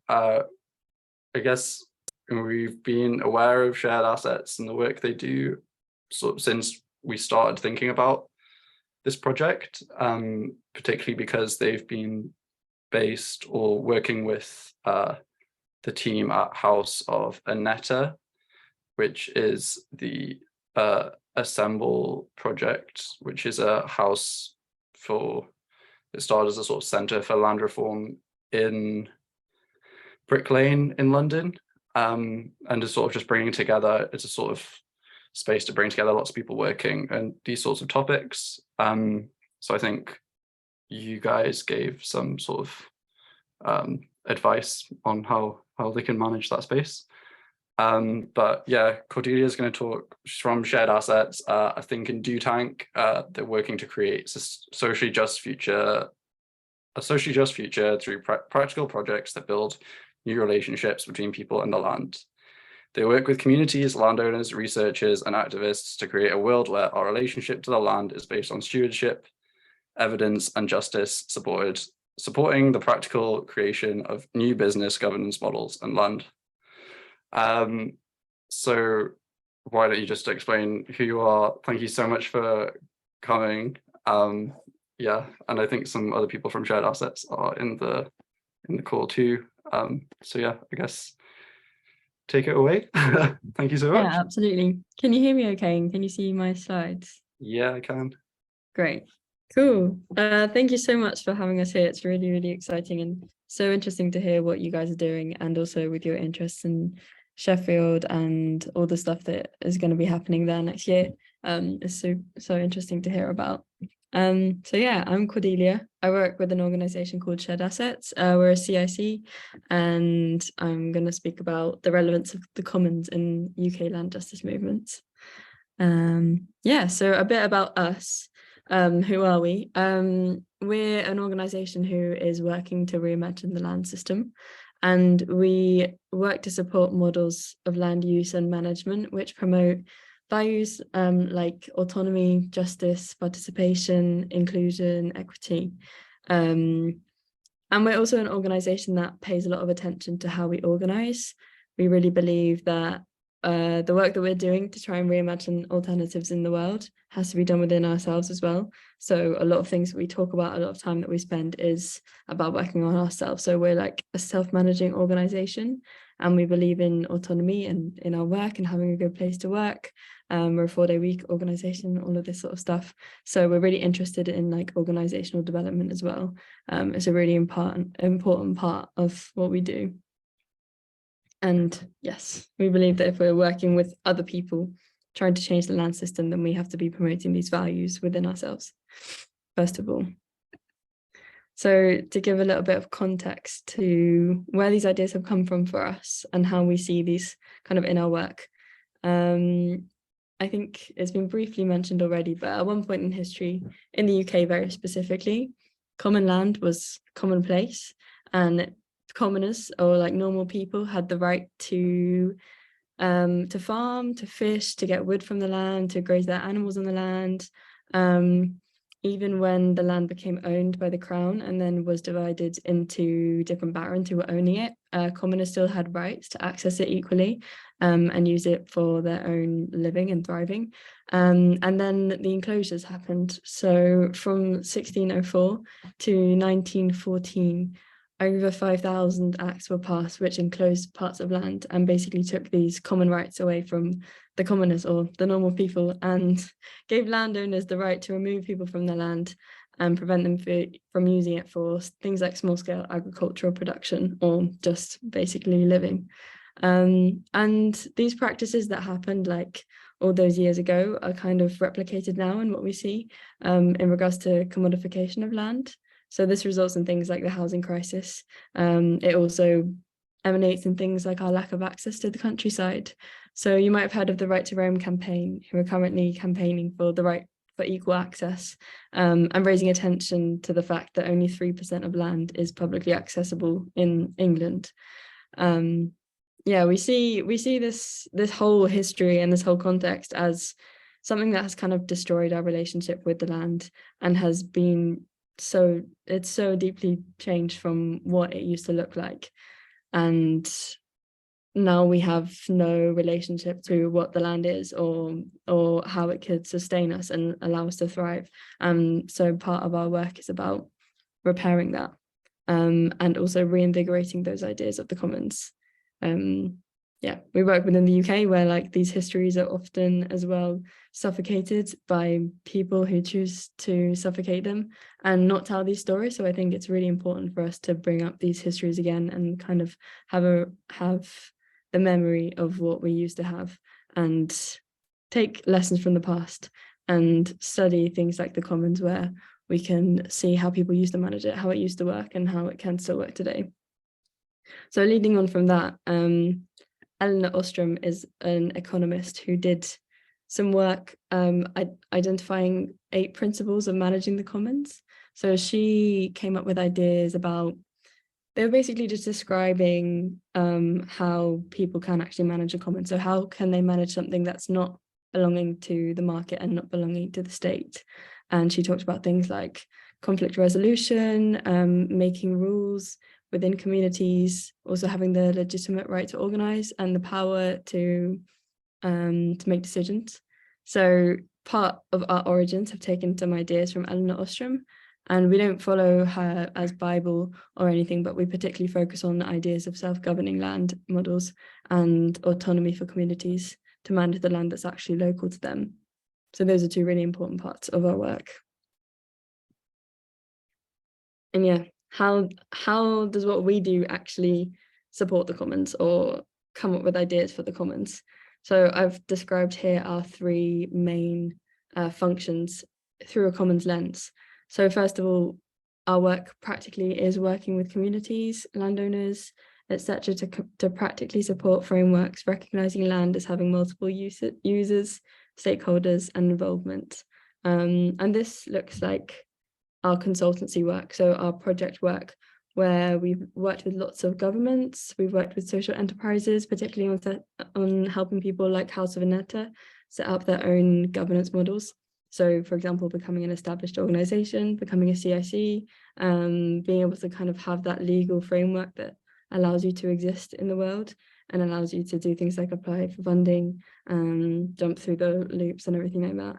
I guess we've been aware of shared assets and the work they do sort of since we started thinking about this project, particularly because they've been based or working with the team at House of Annetta, which is the Assemble project, which is a house it started as a sort of centre for land reform in Brick Lane in London, and is sort of just bringing together, it's a sort of space to bring together lots of people working on these sorts of topics. So I think you guys gave some sort of advice on how they can manage that space. But yeah, Cordelia is going to talk from shared assets. I think in Do Tank, they're working to create a socially just future through practical projects that build new relationships between people and the land. They work with communities, landowners, researchers, and activists to create a world where our relationship to the land is based on stewardship, evidence, and justice, supporting the practical creation of new business governance models and land. So why don't you just explain who you are? Thank you so much for coming. Yeah, and I think some other people from Shared Assets are in the call too. So yeah, I guess take it away. Thank you so much. Yeah, absolutely. Can you hear me okay? And can you see my slides? Yeah, I can. Great. Cool. Thank you so much for having us here. It's really, really exciting and so interesting to hear what you guys are doing, and also with your interests in Sheffield and all the stuff that is going to be happening there next year. It's so interesting to hear about. So yeah, I'm Cordelia. I work with an organisation called Shared Assets. We're a CIC, and I'm going to speak about the relevance of the commons in UK land justice movements. Yeah, so a bit about us. Who are we? We're an organisation who is working to reimagine the land system, and we work to support models of land use and management which promote values like autonomy, justice, participation, inclusion, equity. And we're also an organisation that pays a lot of attention to how we organise. We really believe that the work that we're doing to try and reimagine alternatives in the world has to be done within ourselves as well. So a lot of things we talk about, a lot of time that we spend is about working on ourselves. So we're like a self-managing organisation, and we believe in autonomy and in our work and having a good place to work. We're a 4-day week organisation, all of this sort of stuff. So we're really interested in like organisational development as well. It's a really important part of what we do. And yes, we believe that if we're working with other people trying to change the land system, then we have to be promoting these values within ourselves, first of all. So to give a little bit of context to where these ideas have come from for us and how we see these kind of in our work. I think it's been briefly mentioned already, but at one point in history, in the UK very specifically, common land was commonplace, and commoners, or like normal people, had the right to farm, to fish, to get wood from the land, to graze their animals on the land. Even when the land became owned by the crown and then was divided into different barons who were owning it, commoners still had rights to access it equally and use it for their own living and thriving. And then the enclosures happened. So from 1604 to 1914, over 5,000 acts were passed which enclosed parts of land and basically took these common rights away from the commoners or the normal people, and gave landowners the right to remove people from their land and prevent them from using it for things like small-scale agricultural production or just basically living. And these practices that happened like all those years ago are kind of replicated now in what we see in regards to commodification of land. So this results in things like the housing crisis. It also emanates in things like our lack of access to the countryside. So you might have heard of the Right to Roam campaign, who are currently campaigning for the right for equal access, and raising attention to the fact that only 3% of land is publicly accessible in England. Yeah, we see this whole history and this whole context as something that has kind of destroyed our relationship with the land and has been so deeply changed from what it used to look like. and now we have no relationship to what the land is or how it could sustain us and allow us to thrive. So part of our work is about repairing that, and also reinvigorating those ideas of the commons. Yeah, we work within the UK where like these histories are often as well suffocated by people who choose to suffocate them and not tell these stories. So I think it's really important for us to bring up these histories again and kind of have the memory of what we used to have and take lessons from the past and study things like the commons where we can see how people used to manage it, how it used to work and how it can still work today. So leading on from that, Eleanor Ostrom is an economist who did some work identifying 8 principles of managing the commons. So she came up with ideas about, they were basically just describing how people can actually manage a common. So how can they manage something that's not belonging to the market and not belonging to the state? And she talked about things like conflict resolution, making rules within communities, also having the legitimate right to organize and the power to make decisions. So part of our origins have taken some ideas from Eleanor Ostrom, and we don't follow her as Bible or anything, but we particularly focus on the ideas of self-governing land models and autonomy for communities to manage the land that's actually local to them. So those are 2 really important parts of our work. And yeah, how does what we do actually support the commons or come up with ideas for the commons? So I've described here our 3 main functions through a commons lens. So first of all, our work practically is working with communities, landowners, etc., to practically support frameworks recognizing land as having multiple users, stakeholders, and involvement. And this looks like our consultancy work, so our project work, where we've worked with lots of governments, we've worked with social enterprises, particularly on helping people like House of Aneta set up their own governance models. So for example, becoming an established organization, becoming a CIC, being able to kind of have that legal framework that allows you to exist in the world and allows you to do things like apply for funding, jump through the loops and everything like that.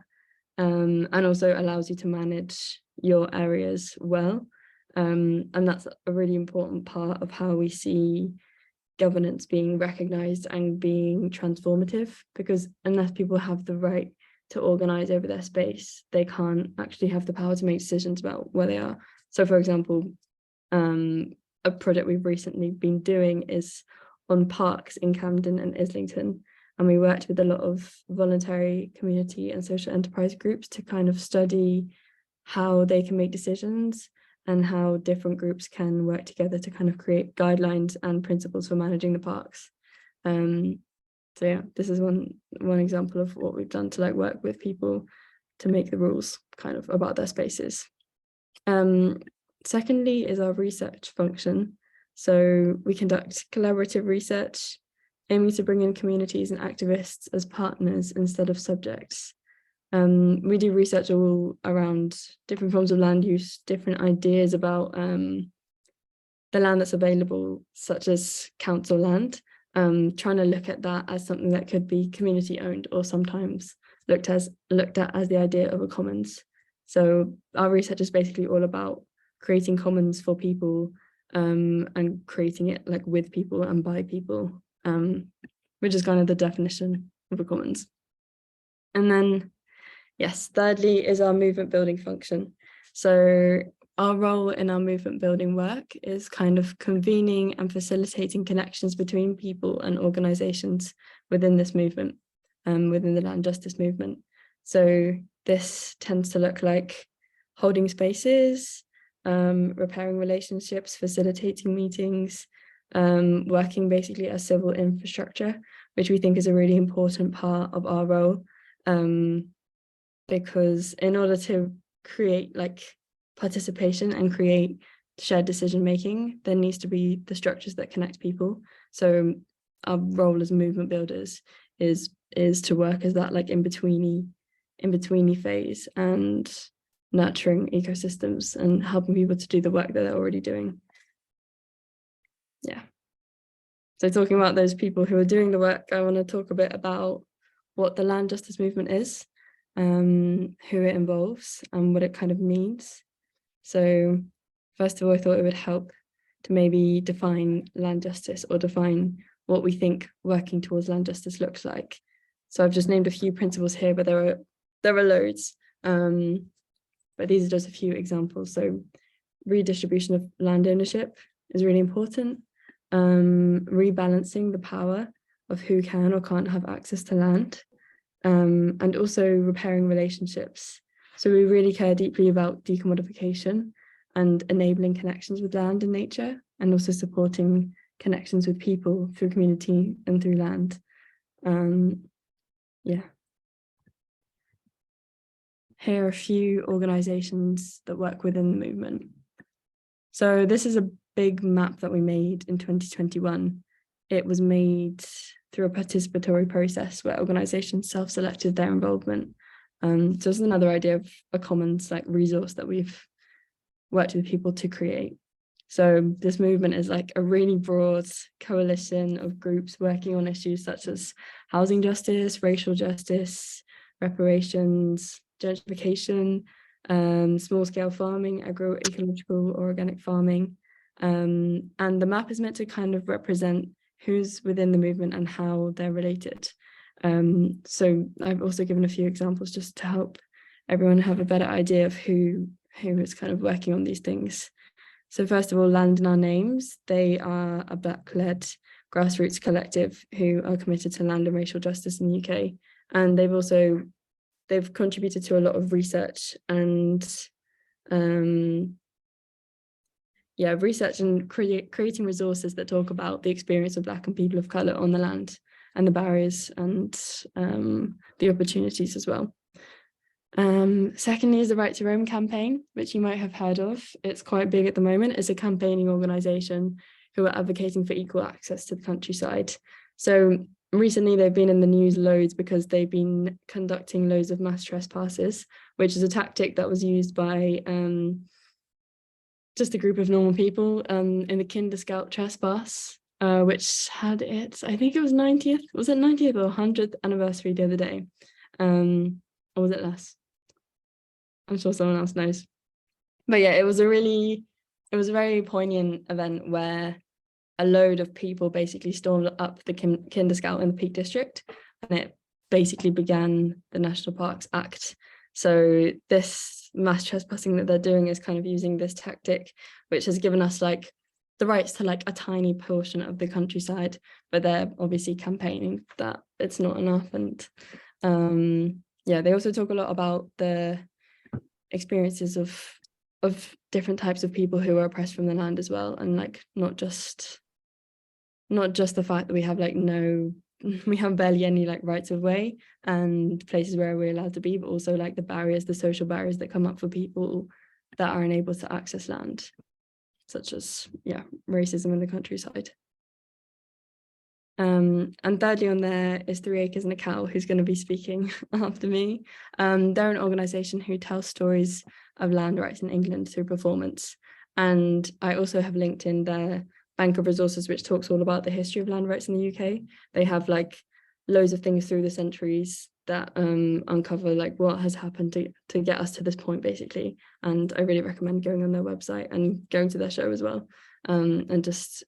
And also allows you to manage your areas well. And that's a really important part of how we see governance being recognized and being transformative, because unless people have the right to organize over their space, they can't actually have the power to make decisions about where they are. So for example, a project we've recently been doing is on parks in Camden and Islington. And we worked with a lot of voluntary community and social enterprise groups to kind of study how they can make decisions and how different groups can work together to kind of create guidelines and principles for managing the parks. So yeah, this is one example of what we've done to like work with people to make the rules kind of about their spaces. Secondly is our research function. So we conduct collaborative research, aiming to bring in communities and activists as partners instead of subjects. We do research all around different forms of land use, different ideas about the land that's available, such as council land, trying to look at that as something that could be community owned or sometimes looked at as the idea of a commons. So our research is basically all about creating commons for people and creating it like with people and by people, which is kind of the definition of a commons. And then, yes, thirdly is our movement building function. So our role in our movement building work is kind of convening and facilitating connections between people and organizations within this movement, within the land justice movement. So this tends to look like holding spaces, repairing relationships, facilitating meetings, working basically as civil infrastructure, which we think is a really important part of our role, because in order to create like participation and create shared decision making, there needs to be the structures that connect people. So our role as movement builders is to work as that like in-betweeny phase and nurturing ecosystems and helping people to do the work that they're already doing. Yeah. So talking about those people who are doing the work, I want to talk a bit about what the land justice movement is, who it involves, and what it kind of means. So first of all, I thought it would help to maybe define land justice, or define what we think working towards land justice looks like. So I've just named a few principles here, but there are loads. But these are just a few examples. So redistribution of land ownership is really important. Rebalancing the power of who can or can't have access to land, and also repairing relationships. So we really care deeply about decommodification and enabling connections with land and nature, and also supporting connections with people through community and through land. Yeah. Here are a few organizations that work within the movement. So this is a big map that we made in 2021. It was made through a participatory process where organizations self-selected their involvement. So this is another idea of a commons like resource that we've worked with people to create. So this movement is like a really broad coalition of groups working on issues such as housing justice, racial justice, reparations, gentrification, small-scale farming, agroecological or organic farming. And the map is meant to kind of represent who's within the movement and how they're related. So I've also given a few examples just to help everyone have a better idea of who is kind of working on these things. So first of all, Land in Our Names. They are a Black-led grassroots collective who are committed to land and racial justice in the UK. And they've contributed to a lot of research and research and creating resources that talk about the experience of Black and people of colour on the land, and the barriers and the opportunities as well. Secondly is the Right to Roam campaign, which you might have heard of. It's quite big at the moment. It's a campaigning organisation who are advocating for equal access to the countryside. So recently they've been in the news loads because they've been conducting loads of mass trespasses, which is a tactic that was used by just a group of normal people in the Kinder Scout trespass, which had its, I think it was 90th, was it 90th or 100th anniversary the other day? Or was it less? I'm sure someone else knows. But yeah, it was a very poignant event where a load of people basically stormed up the Kinder Scout in the Peak District, and it basically began the National Parks Act. So this mass trespassing that they're doing is kind of using this tactic, which has given us like the rights to like a tiny portion of the countryside, but they're obviously campaigning that it's not enough. And they also talk a lot about the experiences of different types of people who are oppressed from the land as well, and like not just the fact that we have we have barely any like rights of way and places where we're allowed to be, but also like the social barriers that come up for people that are unable to access land, such as racism in the countryside. And thirdly on there is 3 Acres and a Cow, who's going to be speaking after me. They're an organisation who tells stories of land rights in England through performance. And I also have linked in their bank of resources, which talks all about the history of land rights in the UK. They have like loads of things through the centuries that uncover like what has happened to get us to this point, basically. And I really recommend going on their website and going to their show as well. And just,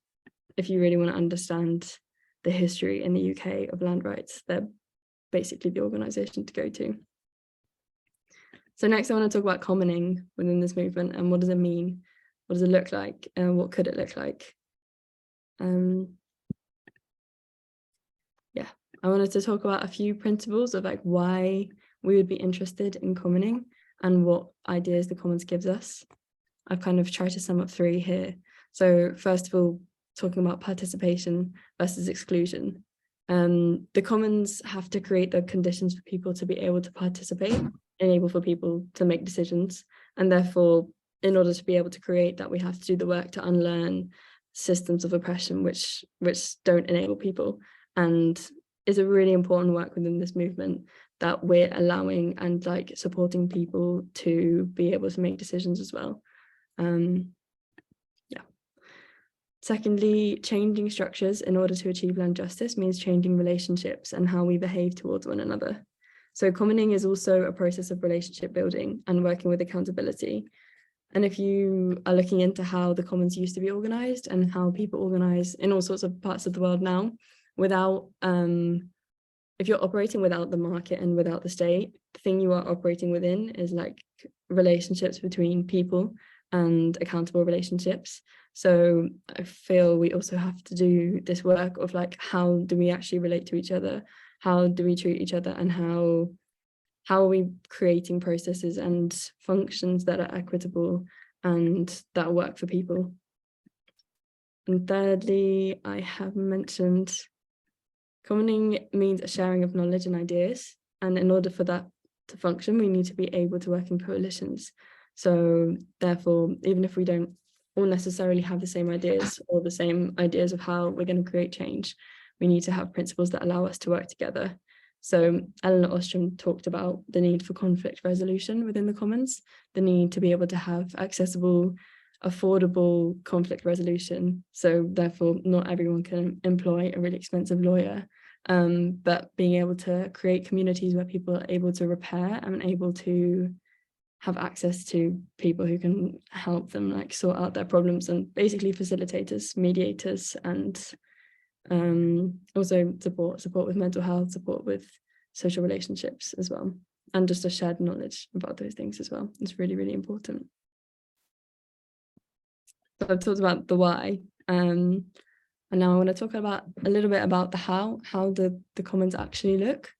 if you really want to understand the history in the UK of land rights, they're basically the organisation to go to. So next I want to talk about commoning within this movement, and what does it mean? What does it look like? And what could it look like? I wanted to talk about a few principles of like why we would be interested in commoning and what ideas the commons gives us. I've kind of tried to sum up 3 here. So first of all, talking about participation versus exclusion. The commons have to create the conditions for people to be able to participate, enable for people to make decisions, and therefore in order to be able to create that, we have to do the work to unlearn systems of oppression which don't enable people, and is a really important work within this movement that we're allowing and like supporting people to be able to make decisions as well. Secondly, changing structures in order to achieve land justice means changing relationships and how we behave towards one another. So commoning is also a process of relationship building and working with accountability. And if you are looking into how the commons used to be organized and how people organize in all sorts of parts of the world now, without, if you're operating without the market and without the state, the thing you are operating within is like relationships between people and accountable relationships. So I feel we also have to do this work of like, how do we actually relate to each other? How do we treat each other? And how are we creating processes and functions that are equitable and that work for people? And thirdly, I have mentioned commoning means a sharing of knowledge and ideas. And in order for that to function, we need to be able to work in coalitions. So therefore, even if we don't all necessarily have the same ideas or the same ideas of how we're going to create change, we need to have principles that allow us to work together. So Eleanor Ostrom talked about the need for conflict resolution within the commons, the need to be able to have accessible, affordable conflict resolution. So therefore, not everyone can employ a really expensive lawyer, but being able to create communities where people are able to repair and able to have access to people who can help them like sort out their problems, and basically facilitators, mediators, and also support with mental health, support with social relationships as well, and just a shared knowledge about those things as well. It's really, really important. So I've talked about the why, and now I want to talk about a little bit about the how the commons actually look.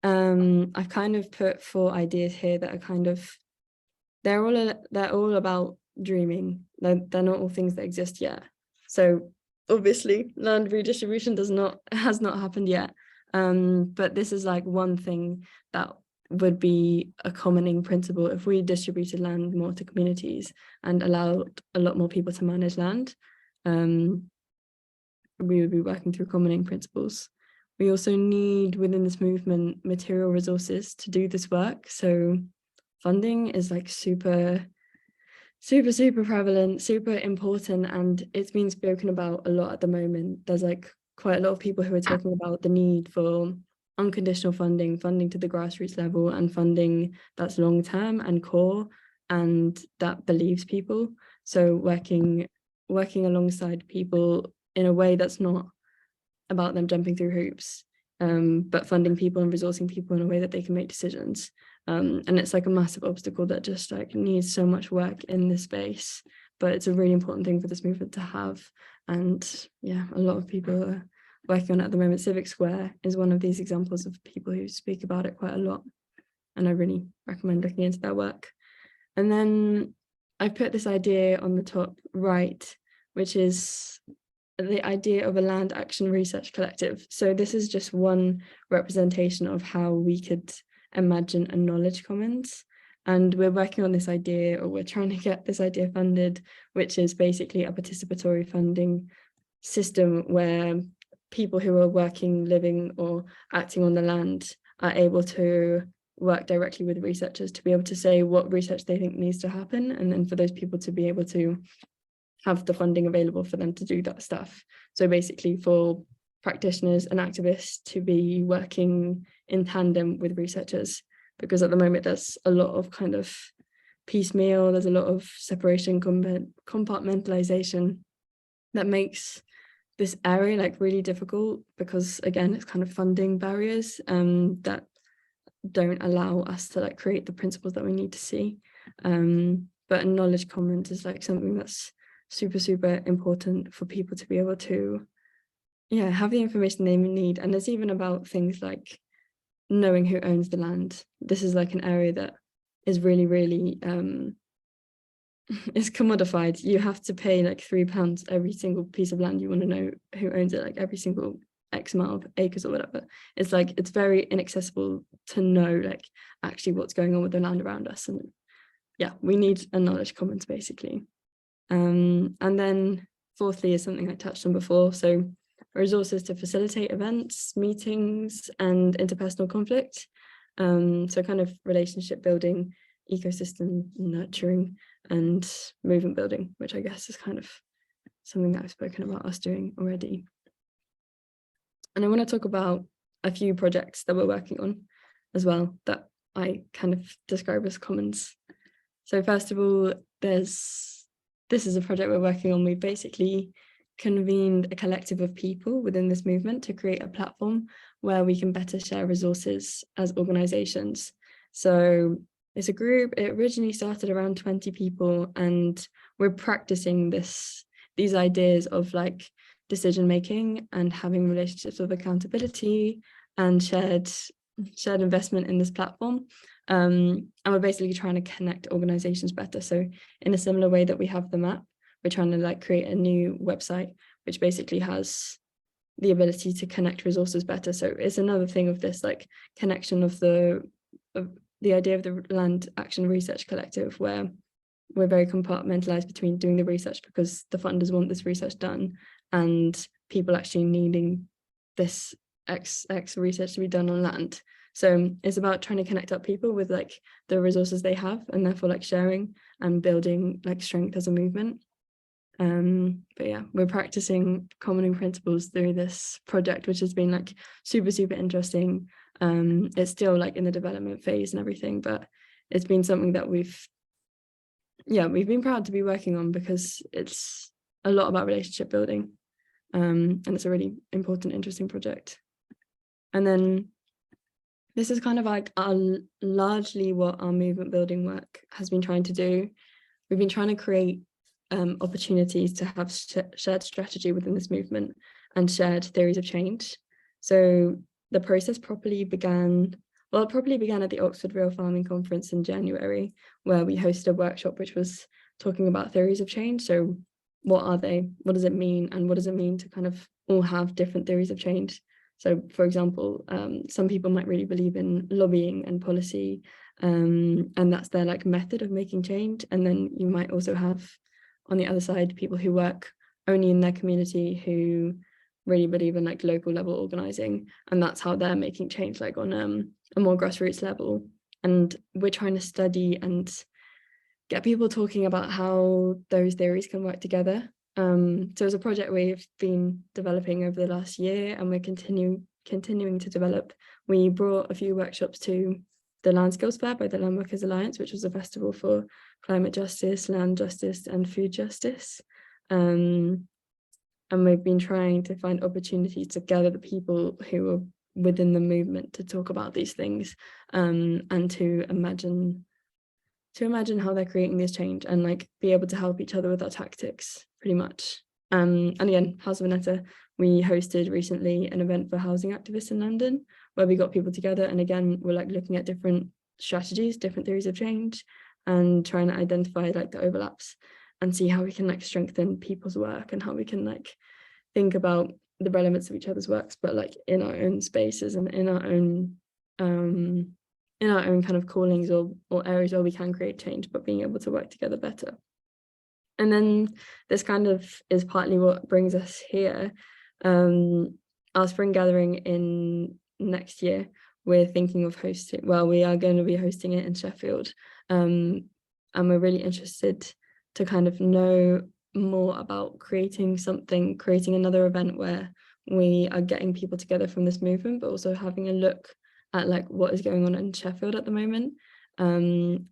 I've kind of put 4 ideas here that are kind of, they're all about dreaming. They're not all things that exist yet. So obviously land redistribution has not happened yet. But this is like one thing that would be a commoning principle. If we distributed land more to communities and allowed a lot more people to manage land, we would be working through commoning principles. We also need within this movement material resources to do this work. So funding is like super prevalent, super important, and it's been spoken about a lot at the moment. There's like quite a lot of people who are talking about the need for unconditional funding to the grassroots level, and funding that's long-term and core and that believes people. So working alongside people in a way that's not about them jumping through hoops, but funding people and resourcing people in a way that they can make decisions. And it's like a massive obstacle that just like needs so much work in this space, but it's a really important thing for this movement to have. And yeah, a lot of people are working on it at the moment. Civic Square is one of these examples of people who speak about it quite a lot, and I really recommend looking into their work. And then I put this idea on the top right, which is the idea of a land action research collective. So this is just one representation of how we could imagine a knowledge commons, and we're working on this idea, or we're trying to get this idea funded, which is basically a participatory funding system where people who are working, living, or acting on the land are able to work directly with researchers to be able to say what research they think needs to happen, and then for those people to be able to have the funding available for them to do that stuff. So basically for practitioners and activists to be working in tandem with researchers, because at the moment there's a lot of kind of piecemeal, there's a lot of separation, compartmentalization that makes this area like really difficult, because again, it's kind of funding barriers that don't allow us to like create the principles that we need to see. But a knowledge commons is like something that's super important for people to be able to have the information they need. And it's even about things like knowing who owns the land. This is like an area that is really is commodified. You have to pay like £3 every single piece of land. You want to know who owns it, like every single X amount of acres or whatever. It's like it's very inaccessible to know like actually what's going on with the land around us. And yeah, we need a knowledge commons basically. And then fourthly is something I touched on before, so resources to facilitate events, meetings, and interpersonal conflict. So kind of relationship building, ecosystem nurturing, and movement building, which I guess is kind of something that I've spoken about us doing already. And I want to talk about a few projects that we're working on as well that I kind of describe as commons. So first of all, this is a project we're working on. We basically convened a collective of people within this movement to create a platform where we can better share resources as organizations. So it's a group, it originally started around 20 people, and we're practicing these ideas of like decision making and having relationships of accountability and shared investment in this platform. And we're basically trying to connect organizations better. So in a similar way that we have the map, we're trying to like create a new website, which basically has the ability to connect resources better. So it's another thing of this like connection of the idea of the Land Action Research Collective, where we're very compartmentalized between doing the research because the funders want this research done and people actually needing this X research to be done on land. So it's about trying to connect up people with like the resources they have, and therefore like sharing and building like strength as a movement. But yeah, we're practicing commoning principles through this project, which has been like super interesting. It's still like in the development phase and everything, but it's been something that we've been proud to be working on because it's a lot about relationship building, and it's a really important, interesting project. And then this is kind of like largely what our movement building work has been trying to do. We've been trying to create opportunities to have shared strategy within this movement and shared theories of change. So the process probably began at the Oxford Real Farming Conference in January, where we hosted a workshop which was talking about theories of change. So what are they? What does it mean? And what does it mean to kind of all have different theories of change? So for example, some people might really believe in lobbying and policy, and that's their like method of making change. And then you might also have on the other side people who work only in their community who really believe in like local level organizing, and that's how they're making change, like on a more grassroots level. And we're trying to study and get people talking about how those theories can work together. So it's a project we've been developing over the last year, and we're continuing to develop. We brought a few workshops to the Land Skills Fair by the Land Workers Alliance, which was a festival for climate justice, land justice, and food justice. And we've been trying to find opportunities to gather the people who are within the movement to talk about these things, and to imagine how they're creating this change and like be able to help each other with our tactics, pretty much. And again, House of Veneta, we hosted recently an event for housing activists in London where we got people together, and again we're like looking at different strategies, different theories of change, and trying to identify like the overlaps and see how we can like strengthen people's work and how we can like think about the relevance of each other's works, but like in our own spaces and in our own kind of callings or areas where we can create change, but being able to work together better. And then this kind of is partly what brings us here. Our spring gathering in next year, we're thinking of hosting, well, we are going to be hosting it in Sheffield. And we're really interested to kind of know more about creating another event where we are getting people together from this movement, but also having a look at like what is going on in Sheffield at the moment, and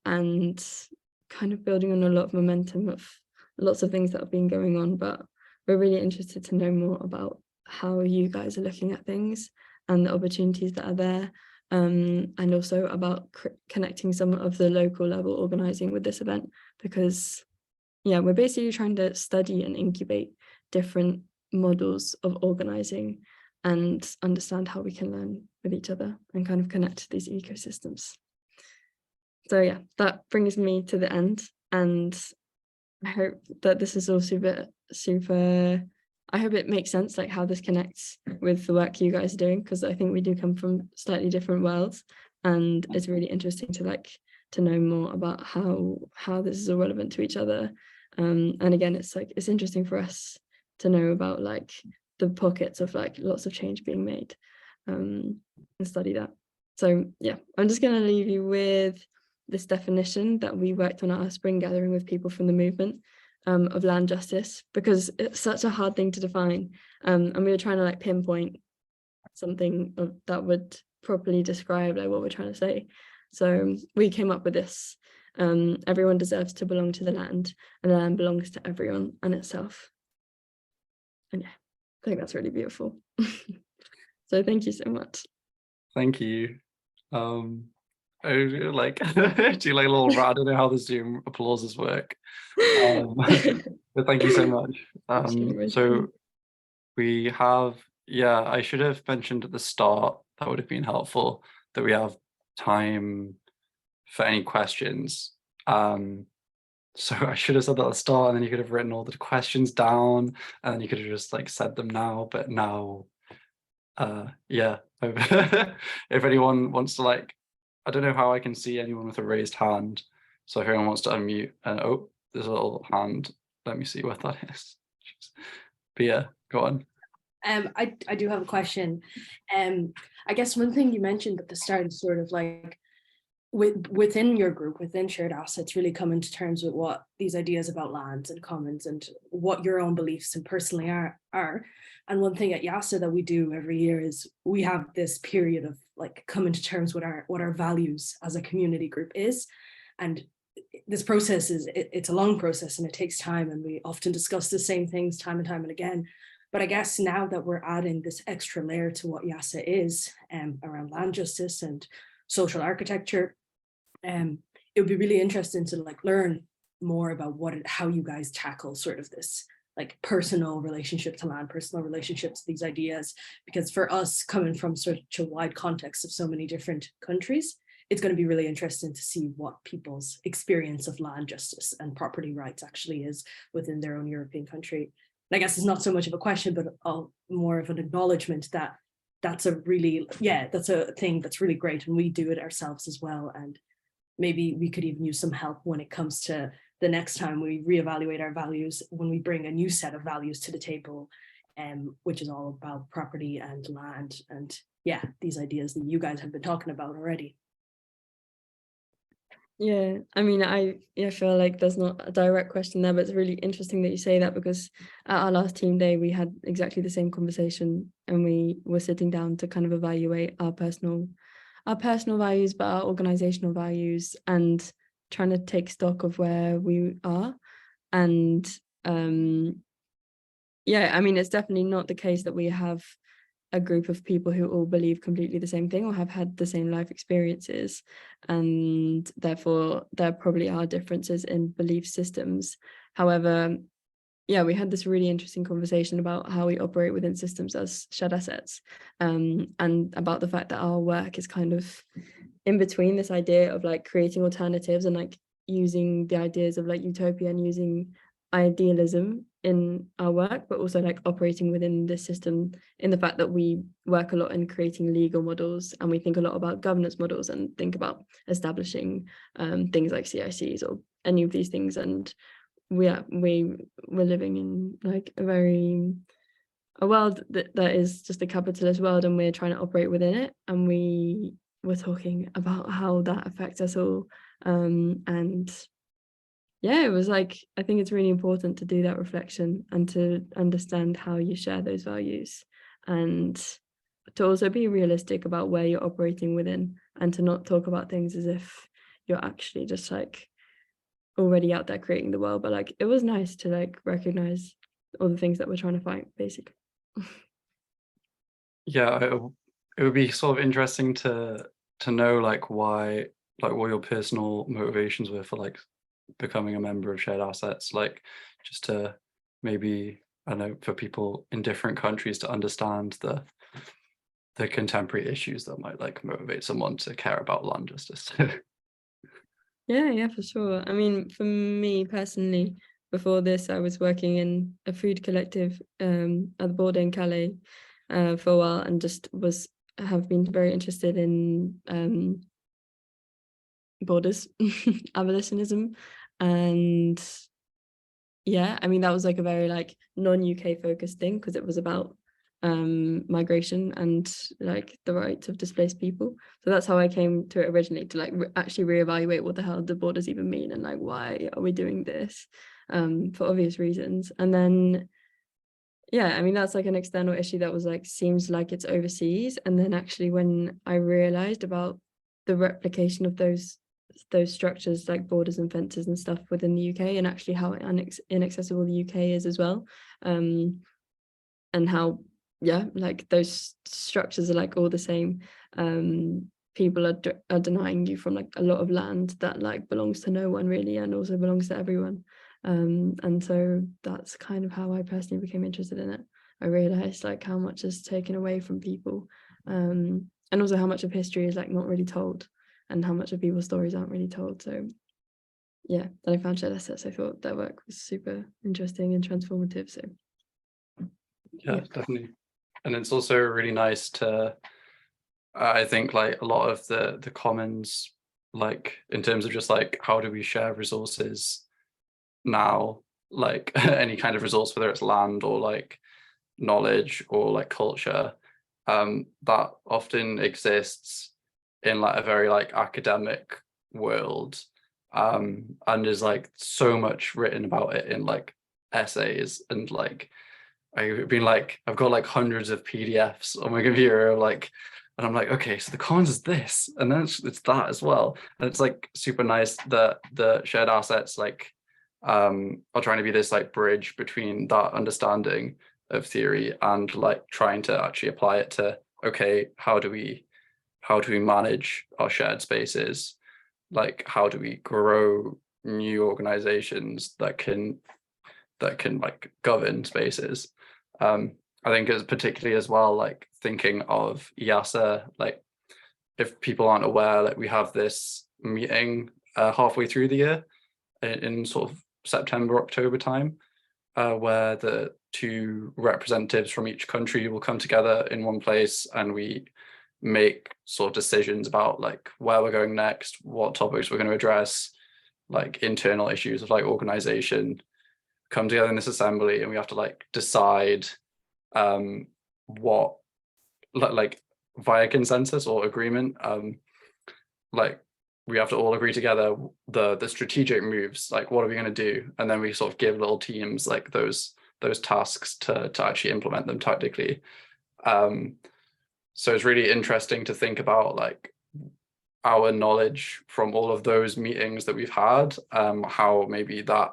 kind of building on a lot of momentum of lots of things that have been going on. But we're really interested to know more about how you guys are looking at things and the opportunities that are there, and also about connecting some of the local level organizing with this event, because yeah, we're basically trying to study and incubate different models of organizing and understand how we can learn with each other and kind of connect these ecosystems. So yeah, that brings me to the end, and I hope that this is all super, I hope it makes sense, like how this connects with the work you guys are doing, because I think we do come from slightly different worlds, and it's really interesting to know more about how this is all relevant to each other. And again, it's interesting for us to know about like the pockets of like lots of change being made, and study that. So yeah, I'm just going to leave you with this definition that we worked on at our spring gathering with people from the movement. of land justice, because it's such a hard thing to define, and we were trying to like pinpoint something that would properly describe like what we're trying to say. So we came up with this: everyone deserves to belong to the land, and the land belongs to everyone and itself. And yeah, I think that's really beautiful. So thank you so much. Thank you. I do like do like a little I don't know how the Zoom applauses work. But thank you so much. So we have, yeah, I should have mentioned at the start, that would have been helpful, that we have time for any questions. So I should have said that at the start, and then you could have written all the questions down, and then you could have just like said them now. But now, yeah, if anyone wants to, like, I don't know how I can see anyone with a raised hand. So if anyone wants to unmute, and oh, there's a little hand. Let me see what that is. But yeah, go on. I do have a question. I guess one thing you mentioned at the start is sort of like within your group, within shared assets, really coming to terms with what these ideas about lands and commons and what your own beliefs and personally are. And one thing at EASA that we do every year is we have this period of like coming to terms with what our values as a community group is. And this process it's a long process, and it takes time, and we often discuss the same things time and time and again. But I guess now that we're adding this extra layer to what EASA is, around land justice and social architecture, it would be really interesting to like learn more about how you guys tackle sort of this like personal relationship to land, personal relationship to these ideas. Because for us, coming from such a wide context of so many different countries, it's going to be really interesting to see what people's experience of land justice and property rights actually is within their own European country. And I guess it's not so much of a question, but more of an acknowledgement that that's a thing that's really great, and we do it ourselves as well. And maybe we could even use some help when it comes to the next time we reevaluate our values, when we bring a new set of values to the table, which is all about property and land, and yeah, these ideas that you guys have been talking about already. Yeah, I mean, I feel like there's not a direct question there, but it's really interesting that you say that, because at our last team day, we had exactly the same conversation, and we were sitting down to kind of evaluate our personal values, but our organizational values, and trying to take stock of where we are. And yeah, I mean, it's definitely not the case that we have a group of people who all believe completely the same thing or have had the same life experiences, and therefore there probably are differences in belief systems. However, yeah, we had this really interesting conversation about how we operate within systems as shared assets, and about the fact that our work is kind of in between this idea of like creating alternatives and like using the ideas of like utopia and using idealism in our work, but also like operating within this system, in the fact that we work a lot in creating legal models, and we think a lot about governance models and think about establishing things like CICs or any of these things. And we're living in like a world that is just a capitalist world, and we're trying to operate within it, and we were talking about how that affects us all. And yeah, it was like, I think it's really important to do that reflection and to understand how you share those values, and to also be realistic about where you're operating within, and to not talk about things as if you're actually just like already out there creating the world. But like, it was nice to like recognize all the things that we're trying to fight, basically. Yeah, it would be sort of interesting to know like why, like what your personal motivations were for like becoming a member of shared assets, like just to maybe, I don't know, for people in different countries to understand the contemporary issues that might like motivate someone to care about land justice. Yeah, for sure. I mean, for me personally, before this, I was working in a food collective at the border in Calais for a while, and just have been very interested in borders, abolitionism. And yeah, I mean, that was like a very like non-UK focused thing, because it was about migration and like the rights of displaced people. So that's how I came to it originally, to like actually reevaluate what the hell do borders even mean, and like why are we doing this. for obvious reasons. And then, yeah, I mean, that's like an external issue that was like, seems like it's overseas. And then actually when I realized about the replication of those structures like borders and fences and stuff within the UK, and actually how inaccessible the UK is as well, and how, yeah, like those structures are like all the same. People are denying you from like a lot of land that like belongs to no one really, and also belongs to everyone. And so that's kind of how I personally became interested in it. I realized like how much is taken away from people, and also how much of history is like not really told, and how much of people's stories aren't really told. So yeah, then I found shared assets. I thought that work was super interesting and transformative. So Yeah, definitely. And it's also really nice to, I think like a lot of the commons, like in terms of just like how do we share resources now, like any kind of resource, whether it's land or like knowledge or like culture, that often exists in like a very like academic world, and is like so much written about it in like essays, and like I've got like hundreds of PDFs on my computer, like, and I'm like, okay, so the commons is this, and then it's that as well. And it's like super nice that the shared assets like are trying to be this like bridge between that understanding of theory and like trying to actually apply it to, okay, how do we manage our shared spaces? Like, how do we grow new organizations that can like govern spaces? I think it's particularly as well, like thinking of EASA, like if people aren't aware, like we have this meeting halfway through the year in sort of September, October time, where the two representatives from each country will come together in one place, and we make sort of decisions about like where we're going next, what topics we're going to address, like internal issues of like organization, come together in this assembly, and we have to like decide what, like via consensus or agreement, like we have to all agree together the strategic moves, like what are we going to do, and then we sort of give little teams like those tasks to actually implement them tactically. So it's really interesting to think about like our knowledge from all of those meetings that we've had, how maybe that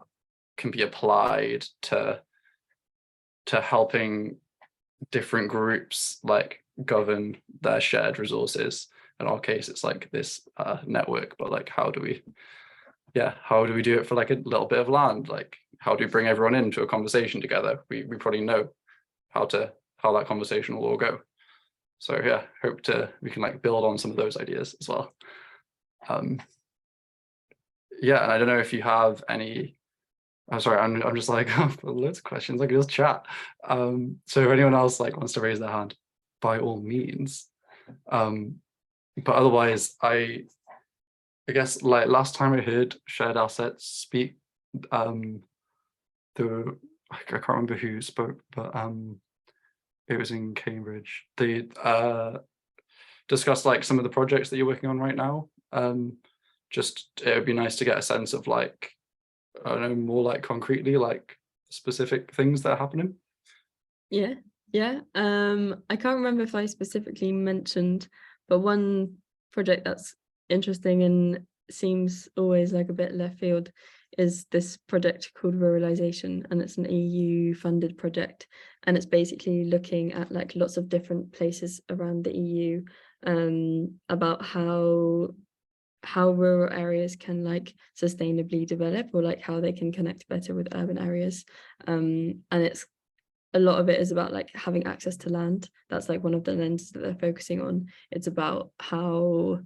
can be applied to helping different groups like govern their shared resources. In our case, it's like this network, but like how do we do it for like a little bit of land? Like how do we bring everyone into a conversation together? We probably know how that conversation will all go. So yeah, we can like build on some of those ideas as well. Yeah, and I don't know if you have any. I'm sorry, I'm just like, I've got loads of questions. I can just chat. So if anyone else like wants to raise their hand, by all means. But otherwise, I guess like last time I heard shared assets speak, I can't remember who spoke, but it was in Cambridge. They discussed like some of the projects that you're working on right now. Just it would be nice to get a sense of like, I don't know, more like concretely like specific things that are happening. yeah. I can't remember if I specifically mentioned, but one project that's interesting and seems always like a bit left field is this project called Ruralization, and it's an EU funded project, and it's basically looking at like lots of different places around the EU, about how rural areas can like sustainably develop, or like how they can connect better with urban areas. And it's a lot of it is about like having access to land. That's like one of the lenses that they're focusing on. It's about how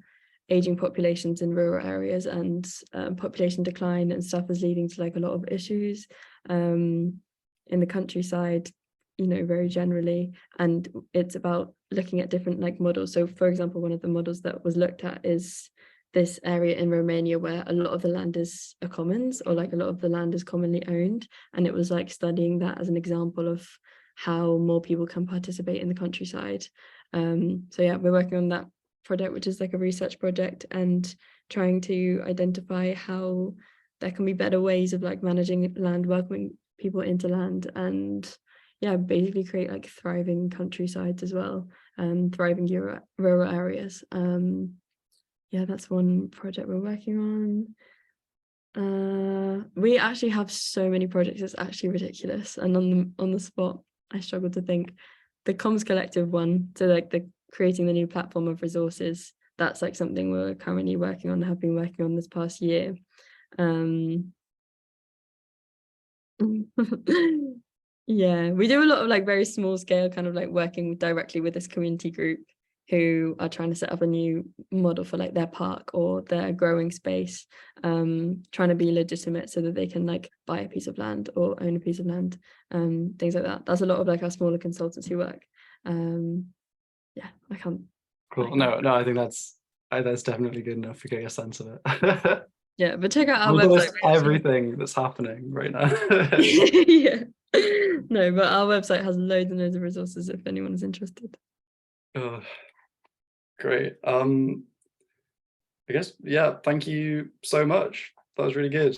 aging populations in rural areas and population decline and stuff is leading to like a lot of issues in the countryside, you know, very generally. And it's about looking at different like models. So for example, one of the models that was looked at is this area in Romania where a lot of the land is a commons, or like a lot of the land is commonly owned, and it was like studying that as an example of how more people can participate in the countryside. So yeah, we're working on that project, which is like a research project, and trying to identify how there can be better ways of like managing land, welcoming people into land, and yeah, basically create like thriving countrysides as well, and thriving rural areas. Yeah, that's one project we're working on. We actually have so many projects, it's actually ridiculous, and on the spot I struggle to think. The Comms Collective one, so like the creating the new platform of resources, that's like something we're currently working on, have been working on this past year. Yeah, we do a lot of like very small scale kind of like working directly with this community group who are trying to set up a new model for like their park or their growing space, trying to be legitimate so that they can like buy a piece of land or own a piece of land, things like that. That's a lot of like our smaller consultancy work. Yeah, I can't. Cool. No, I think that's definitely good enough to get a sense of it. Yeah, but check out our We'll website. list everything that's happening right now. Yeah. No, but our website has loads and loads of resources if anyone is interested. Oh, great. I guess, yeah, thank you so much. That was really good.